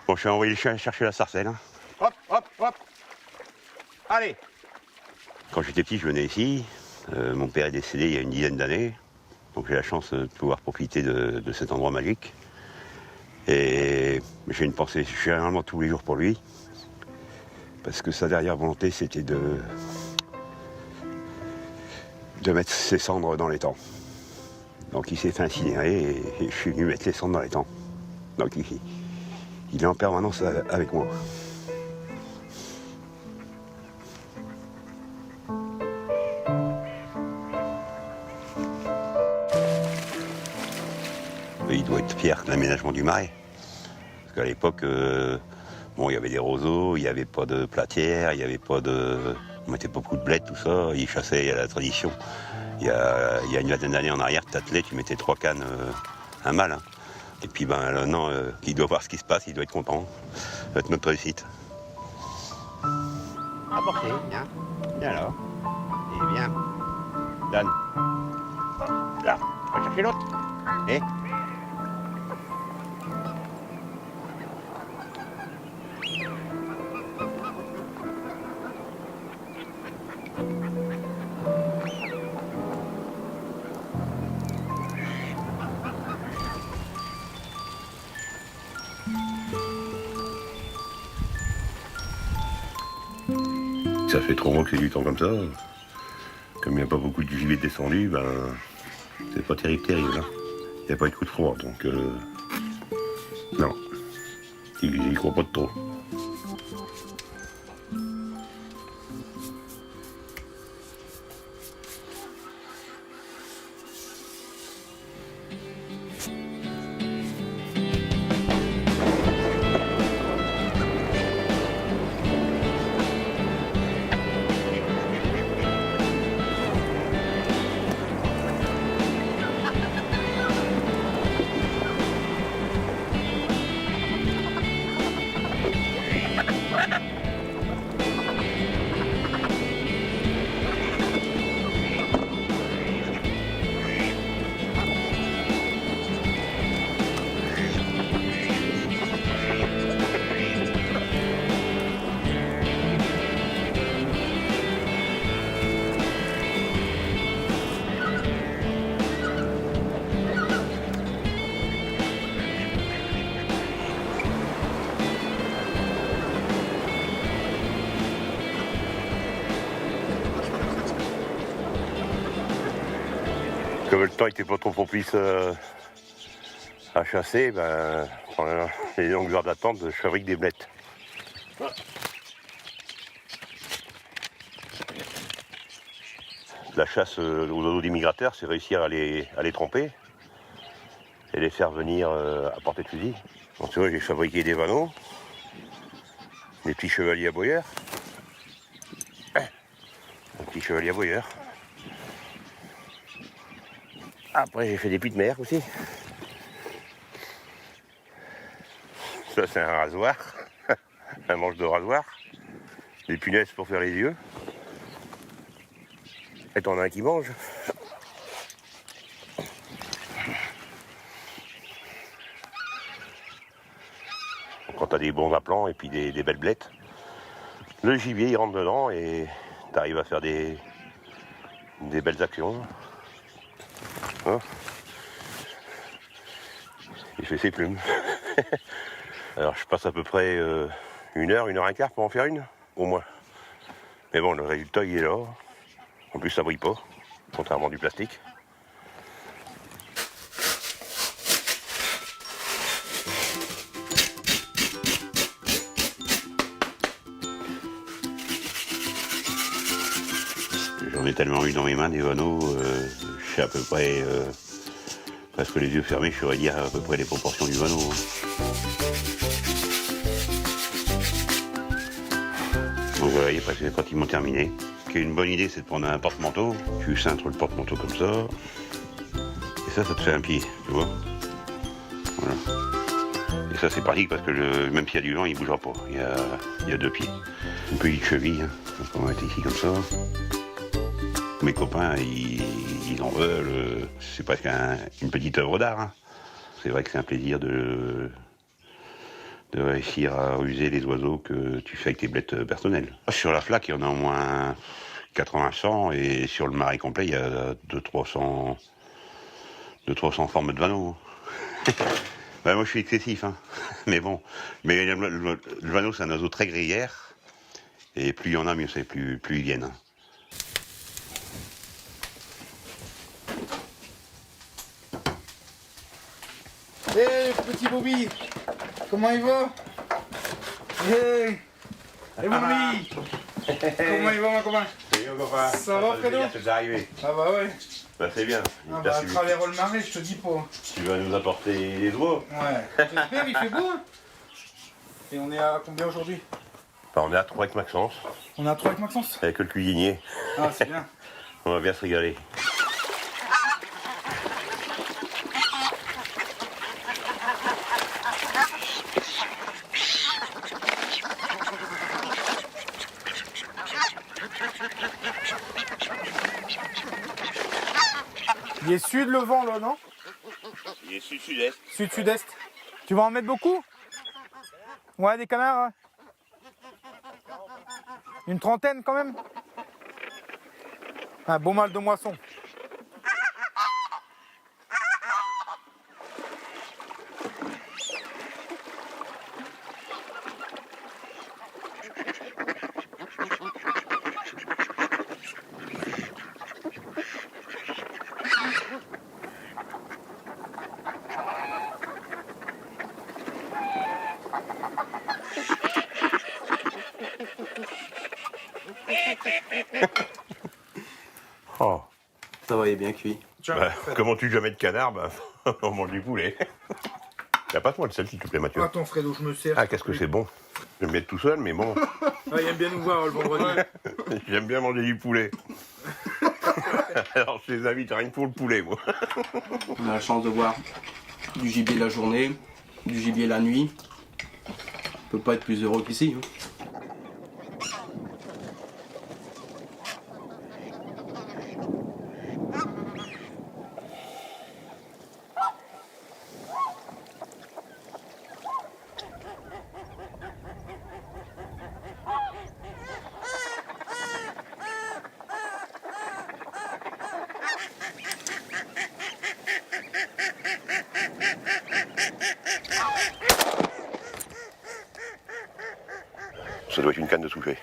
Bon, je suis envoyé le chien chercher la sarcelle. Hein. Hop, hop, hop. Allez. Quand j'étais petit, je venais ici. Mon père est décédé il y a une dizaine d'années. Donc j'ai la chance de pouvoir profiter de cet endroit magique. Et j'ai une pensée généralement tous les jours pour lui, parce que sa dernière volonté c'était de mettre ses cendres dans l'étang. Donc il s'est fait incinérer et je suis venu mettre les cendres dans l'étang. Donc il est en permanence avec moi. Il doit être fier de l'aménagement du marais. Parce qu'à l'époque, bon, il y avait des roseaux, il n'y avait pas de platière, il n'y avait pas de... On mettait pas beaucoup de blé, tout ça. Ils chassaient à la tradition. Il y a une vingtaine d'années en arrière, tu t'attelais, tu mettais 3 cannes, un mâle. Hein. Et puis ben non, il doit voir ce qui se passe, il doit être content. Ça va être notre réussite. Apportez, viens. Viens là. Et viens. Dan. Là, on va chercher l'autre. Et Ça fait 3 mois que c'est du temps comme ça. Comme il n'y a pas beaucoup de gibier descendu, ben c'est pas terrible. Hein. Il n'y a pas eu de coup de froid, donc non. Il croit pas de trop. Comme le temps n'était pas trop propice à chasser, ben, pendant les longues heures d'attente, je fabrique des blettes. La chasse aux oiseaux des migrateurs, c'est réussir à les tromper et les faire venir à portée de fusil. Donc tu vois, j'ai fabriqué des vanneaux, des petits chevaliers aboyeurs, un petit chevalier aboyeur. Après, j'ai fait des pites mères aussi. Ça, c'est un rasoir, un manche de rasoir, des punaises pour faire les yeux. Et t'en as un qui mange. Quand t'as des bons aplants et puis des belles blettes, le gibier il rentre dedans et t'arrives à faire des belles actions. Hein, il fait ses plumes. Alors je passe à peu près 1 heure, 1 heure et quart pour en faire une, au moins. Mais bon, le résultat il est là. En plus ça brille pas, contrairement du plastique. J'en ai tellement eu dans mes mains des vanneaux, je sais à peu près, presque les yeux fermés, je saurais dire à peu près les proportions du vanneau. Donc voilà, il est presque pratiquement terminé. Ce qui est une bonne idée, c'est de prendre un porte-manteau. Tu cintres le porte-manteau comme ça. Et ça te fait un pied, tu vois. Voilà. Et ça, c'est pratique parce que même s'il y a du vent, il ne bougera pas. Il y a 2 pieds. Une petite cheville, hein. Donc on va mettre ici comme ça. Mes copains, ils en veulent. C'est presque une petite œuvre d'art. Hein. C'est vrai que c'est un plaisir de réussir à user les oiseaux que tu fais avec tes blettes personnelles. Sur la flaque, il y en a au moins 80-100 et sur le marais complet, il y a 200-300 formes de vanneaux. Ben, moi, je suis excessif, hein. Mais bon. Mais le vanneau, c'est un oiseau très grégaire. Et plus il y en a, mieux c'est, plus ils viennent. Hein. Hé, petit Bobby, comment il va? Hé, mon ami, comment il va, mon copain? Salut, mon copain. Ça va, Fredo? C'est arrivé. Ah bah ouais. Bah c'est bien. Ah bah, à travers le marais, je te dis pas. Tu vas nous apporter les oiseaux. Ouais. J'espère, il fait beau, hein. Et on est à combien aujourd'hui? Bah, on est à 3 avec Maxence. On est à 3 avec Maxence? Avec le cuisinier. Ah, c'est bien. On va bien se régaler. Il est sud le vent là, non? Il est sud-sud-est. Sud-sud-est. Tu vas en mettre beaucoup? Ouais, des canards. Hein. Une trentaine quand même? Un beau mal de moisson. Ça va, il est bien cuit. Comme on tue jamais de canard, on mange du poulet. Passe-moi le sel s'il te plaît, Mathieu. Attends, Fredo, je me sers. Ah, qu'est-ce que c'est bon. Je vais me mettre tout seul, mais bon. Ah, il aime bien nous voir le vendredi. J'aime bien manger du poulet. Alors, je les invite rien que pour le poulet, moi. On a la chance de voir du gibier la journée, du gibier la nuit. On peut pas être plus heureux qu'ici. Ça doit être une canne de soufflet.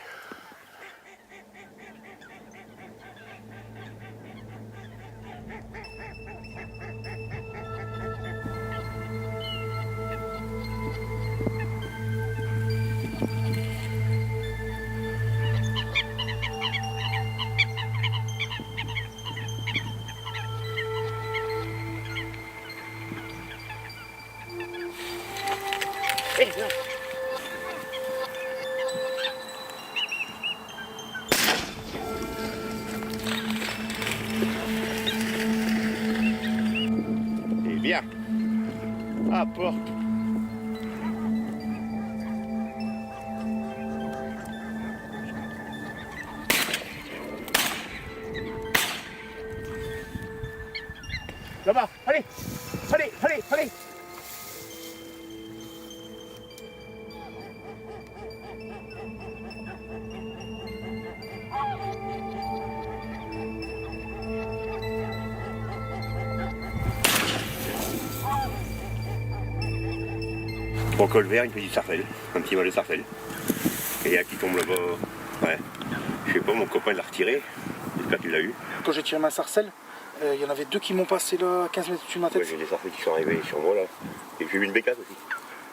Bien. À porte. Là-bas, allez, allez, allez, allez. Trois cols verts, une petite sarcelle, un petit mal de sarcelle. Et un qui tombe là-bas. Ouais. Je sais pas, mon copain l'a retiré. J'espère que tu l'as eu. Quand j'ai tiré ma sarcelle, il y en avait deux qui m'ont passé là, 15 mètres au-dessus de ma tête. Ouais, j'ai des sarcelles qui sont arrivées sur moi là. Et puis j'ai eu une bécasse aussi.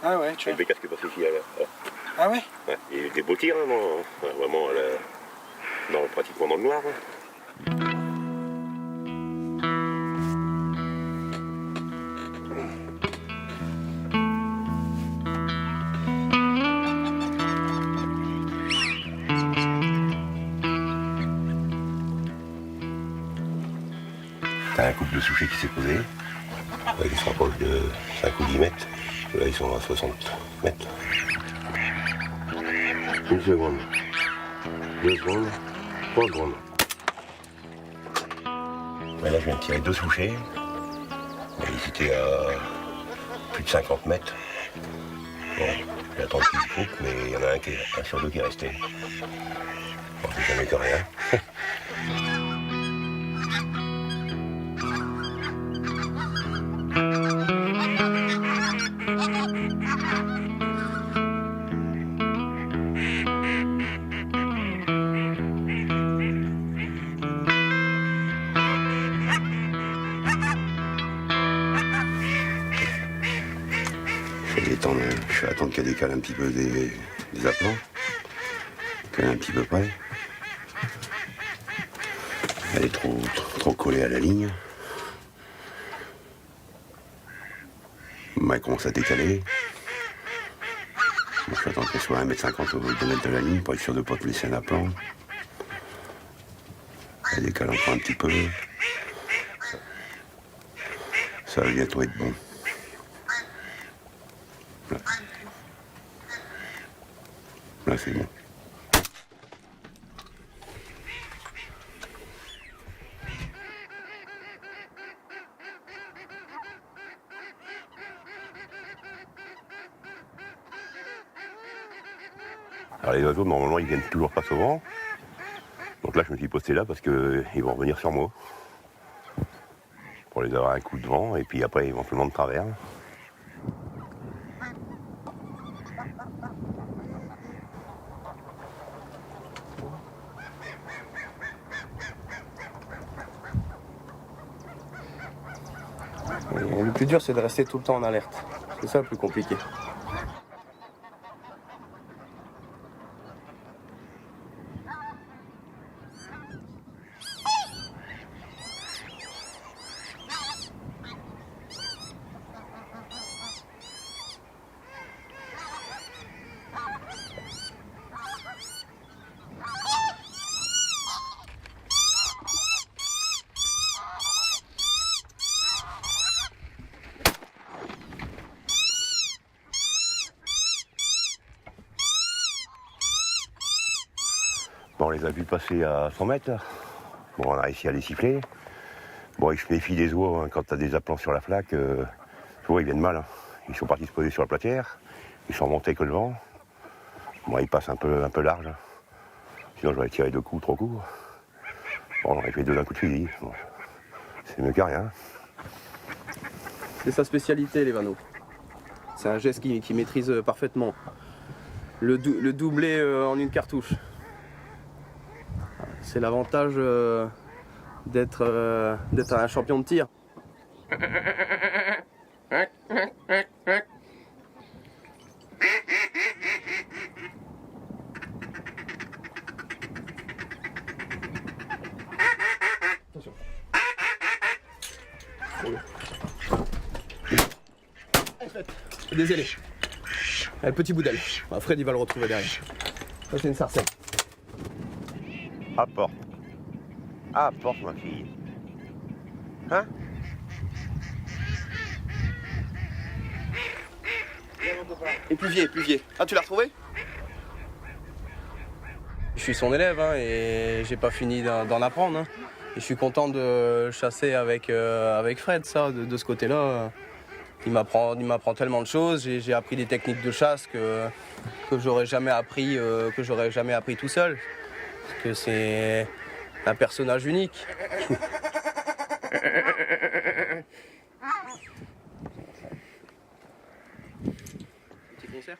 Ah ouais, tu vois. Une bécasse qui est passée ici là. Ah ouais? Ouais. Et des beaux tirs, hein, vraiment pratiquement dans le noir. Hein. T'as un couple de souchets qui s'est posé. Ouais, ils se rapprochent de 5 ou 10 mètres. Là, ils sont à 60 mètres. Une seconde. 2 secondes. 3 secondes. Ouais, là, je viens de tirer 2 souchets. Ils étaient à plus de 50 mètres. Bon, j'ai attendu qu'ils coupent, mais il y en a un sur 2 qui est resté. Bon, c'est jamais que rien. Je vais attendre qu'elle décale un petit peu des aplats, qu'elle est un petit peu près. Elle est trop collée à la ligne. Elle commence à décaler. Moi, je vais attendre qu'elle soit à 1,50 m au 2 mètres de la ligne pour être sûr de ne pas te laisser un aplan. Elle décale encore un petit peu. Ça va bientôt être bon. Là, c'est bon. Alors les oiseaux, normalement, ils viennent toujours pas souvent. Donc là, je me suis posté là parce qu'ils vont revenir sur moi. Pour les avoir un coup de vent et puis après, éventuellement de travers. Le plus dur, c'est de rester tout le temps en alerte. C'est ça le plus compliqué. les a vus passer à 100 mètres. Là. Bon, on a réussi à les siffler. Bon, je méfie des oies hein, quand tu as des aplats sur la flaque. Tu vois, ils viennent mal. Hein. Ils sont partis se poser sur la platière. Ils sont remontés avec le vent. Bon, ils passent un peu large. Sinon, j'aurais tiré 2 coups, 3 coups. Bon, on aurait fait 2 d'un coup de fusil. Bon, c'est mieux que rien. C'est sa spécialité, les vanneaux. C'est un geste qu'il maîtrise parfaitement. Le doublé en une cartouche. C'est l'avantage d'être un champion de tir. Attention. Des ailés. Le petit bout d'aile. Fred il va le retrouver derrière. Ça c'est une sarcelle. Apporte. Apporte ma fille. Hein? Épuvier. Ah, tu l'as retrouvé? Je suis son élève hein, et j'ai pas fini d'en apprendre. Hein. Et je suis content de chasser avec Fred, ça, de ce côté-là. Il m'apprend tellement de choses. J'ai appris des techniques de chasse que j'aurais jamais appris tout seul. Parce que c'est un personnage unique. Petit concert.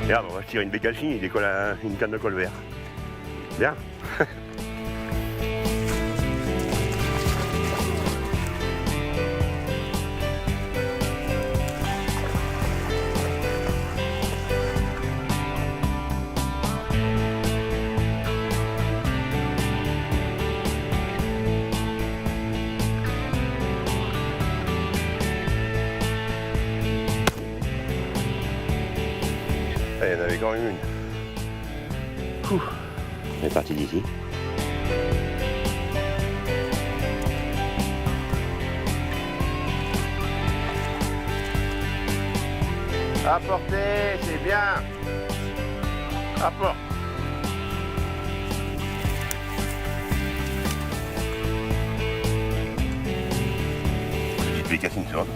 Regarde, on va tirer une bécachine, il décolle une canne de colvert. Bien. Il y en avait quand même une. Ouh. On est parti d'ici. Apportez, c'est bien. Apporte. Petite bécassine sur l'autre.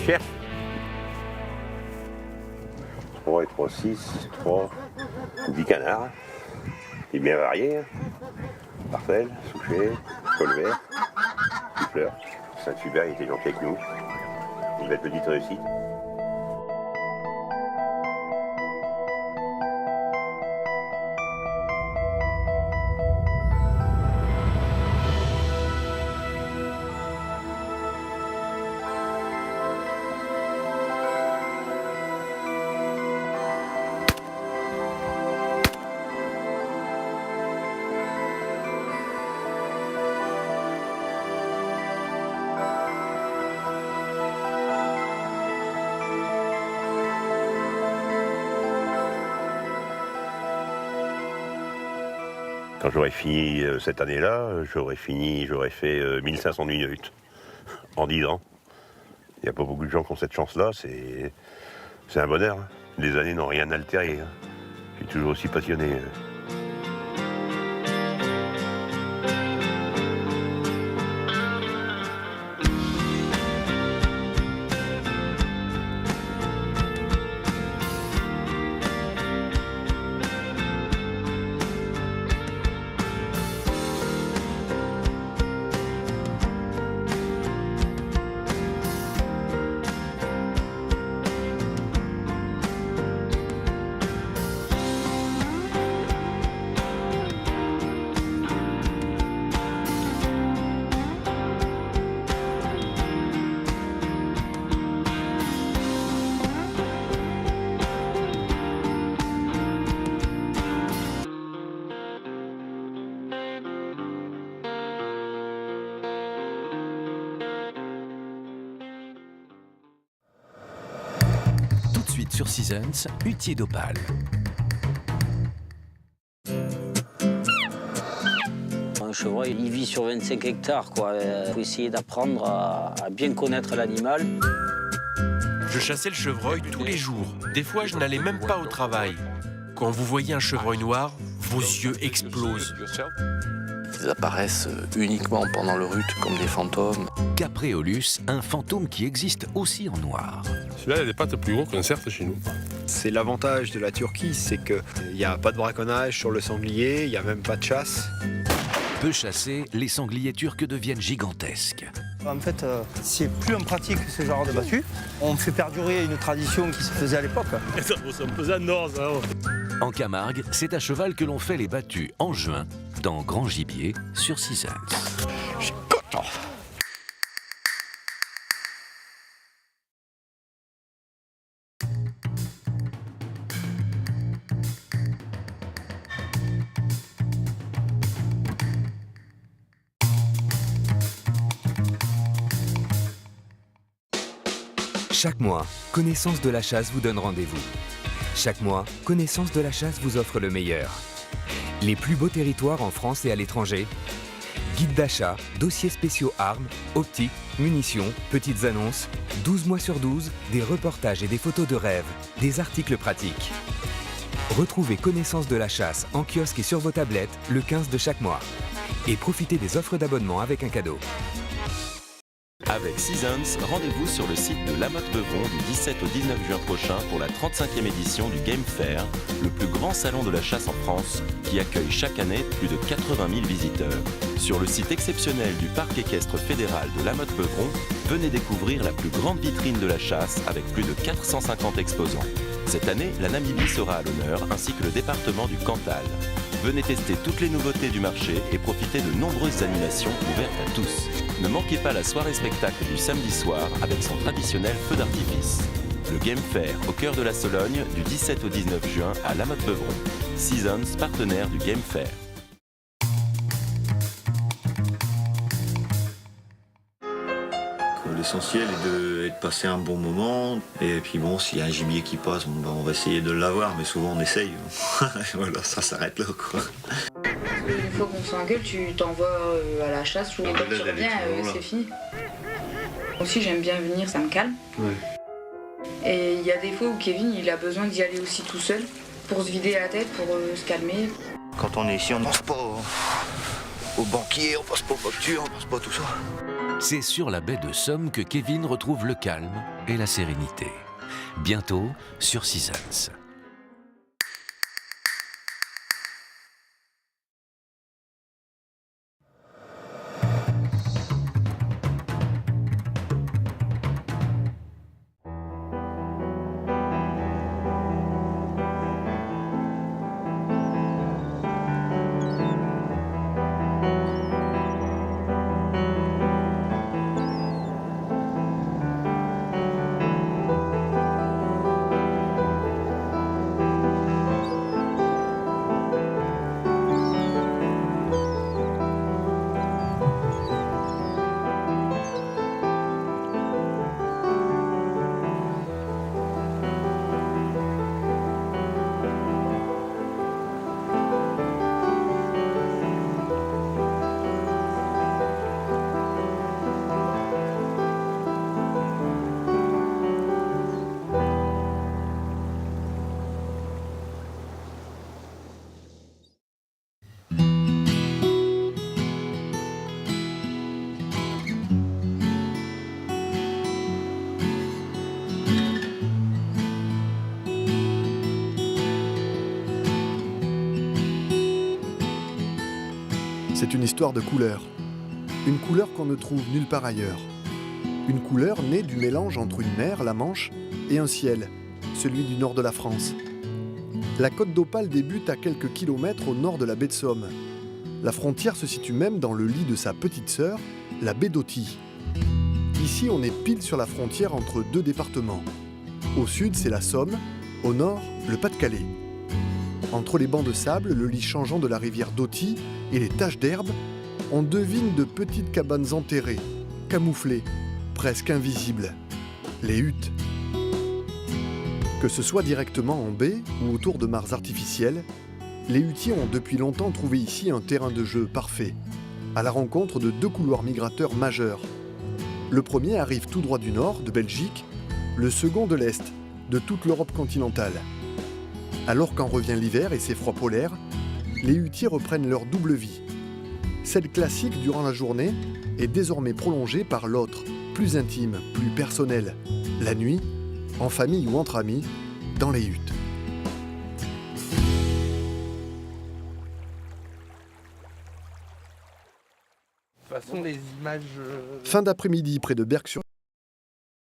Chef. 3 et 3, 6, 3, 10 canards. Il est bien varié. Hein. Parcelle, souchet, colvert, fleur. Saint-Hubert, il était gentil avec nous. Une belle petite réussite. Quand j'aurais fini cette année-là, j'aurais fait 1500 minutes en 10 ans. Il n'y a pas beaucoup de gens qui ont cette chance-là, c'est un bonheur. Hein. Les années n'ont rien altéré. Hein. Je suis toujours aussi passionné. sur Seasons, Hutier d'Opale. Un chevreuil, il vit sur 25 hectares, quoi. Il faut essayer d'apprendre à bien connaître l'animal. Je chassais le chevreuil tous les jours. Des fois, je n'allais même pas au travail. Quand vous voyez un chevreuil noir, vos yeux explosent. Ils apparaissent uniquement pendant le rut comme des fantômes. Capréolus, un fantôme qui existe aussi en noir. Celui-là, il a des pattes plus gros qu'un cerf chez nous. C'est l'avantage de la Turquie, c'est qu'il n'y a pas de braconnage sur le sanglier, il n'y a même pas de chasse. Peu chassés, les sangliers turcs deviennent gigantesques. En fait, c'est plus en pratique ce genre de battu. On fait perdurer une tradition qui se faisait à l'époque. Ça me faisait nord, ça. En Camargue, c'est à cheval que l'on fait les battus en juin, dans Grand Gibier, sur Seasons. Je suis content. Chaque mois, Connaissance de la chasse vous donne rendez-vous. Chaque mois, Connaissance de la chasse vous offre le meilleur. Les plus beaux territoires en France et à l'étranger. Guide d'achat, dossiers spéciaux armes, optiques, munitions, petites annonces. 12 mois sur 12, des reportages et des photos de rêve, des articles pratiques. Retrouvez Connaissance de la chasse en kiosque et sur vos tablettes le 15 de chaque mois. Et profitez des offres d'abonnement avec un cadeau. Avec Seasons, rendez-vous sur le site de La Motte-Beuvron du 17 au 19 juin prochain pour la 35e édition du Game Fair, le plus grand salon de la chasse en France, qui accueille chaque année plus de 80 000 visiteurs. Sur le site exceptionnel du Parc équestre fédéral de La Motte-Beuvron, venez découvrir la plus grande vitrine de la chasse avec plus de 450 exposants. Cette année, la Namibie sera à l'honneur, ainsi que le département du Cantal. Venez tester toutes les nouveautés du marché et profiter de nombreuses animations ouvertes à tous. Ne manquez pas la soirée spectacle du samedi soir avec son traditionnel feu d'artifice. Le Game Fair au cœur de la Sologne du 17 au 19 juin à La Motte-Beuvron. Seasons, partenaire du Game Fair. L'essentiel est de passer un bon moment. Et puis bon, s'il y a un gibier qui passe, bon, on va essayer de l'avoir, mais souvent on essaye. Voilà, ça s'arrête là, quoi. Une fois qu'on s'engueule, tu t'envoies à la chasse ou quand tu reviens, c'est fini. Aussi, j'aime bien venir, ça me calme. Ouais. Et il y a des fois où Kevin, il a besoin d'y aller aussi tout seul pour se vider la tête, pour se calmer. Quand on est ici, on ne pense pas aux banquiers, on ne pense pas aux factures, on ne pense pas à tout ça. C'est sur la baie de Somme que Kevin retrouve le calme et la sérénité. Bientôt sur Seasons. C'est une histoire de couleur. Une couleur qu'on ne trouve nulle part ailleurs. Une couleur née du mélange entre une mer, la Manche, et un ciel, celui du nord de la France. La côte d'Opale débute à quelques kilomètres au nord de la baie de Somme. La frontière se situe même dans le lit de sa petite sœur, la baie d'Authie. Ici, on est pile sur la frontière entre deux départements. Au sud, c'est la Somme, au nord, le Pas-de-Calais. Entre les bancs de sable, le lit changeant de la rivière d'Authie et les taches d'herbe, on devine de petites cabanes enterrées, camouflées, presque invisibles. Les huttes. Que ce soit directement en baie ou autour de mares artificielles, les huttiers ont depuis longtemps trouvé ici un terrain de jeu parfait, à la rencontre de 2 couloirs migrateurs majeurs. Le premier arrive tout droit du nord, de Belgique, le second de l'est, de toute l'Europe continentale. Alors qu'en revient l'hiver et ses froids polaires, les huttiers reprennent leur double vie. Celle classique durant la journée est désormais prolongée par l'autre, plus intime, plus personnelle, la nuit, en famille ou entre amis, dans les huttes. De toute façon, les images... Fin d'après-midi près de Berck-sur...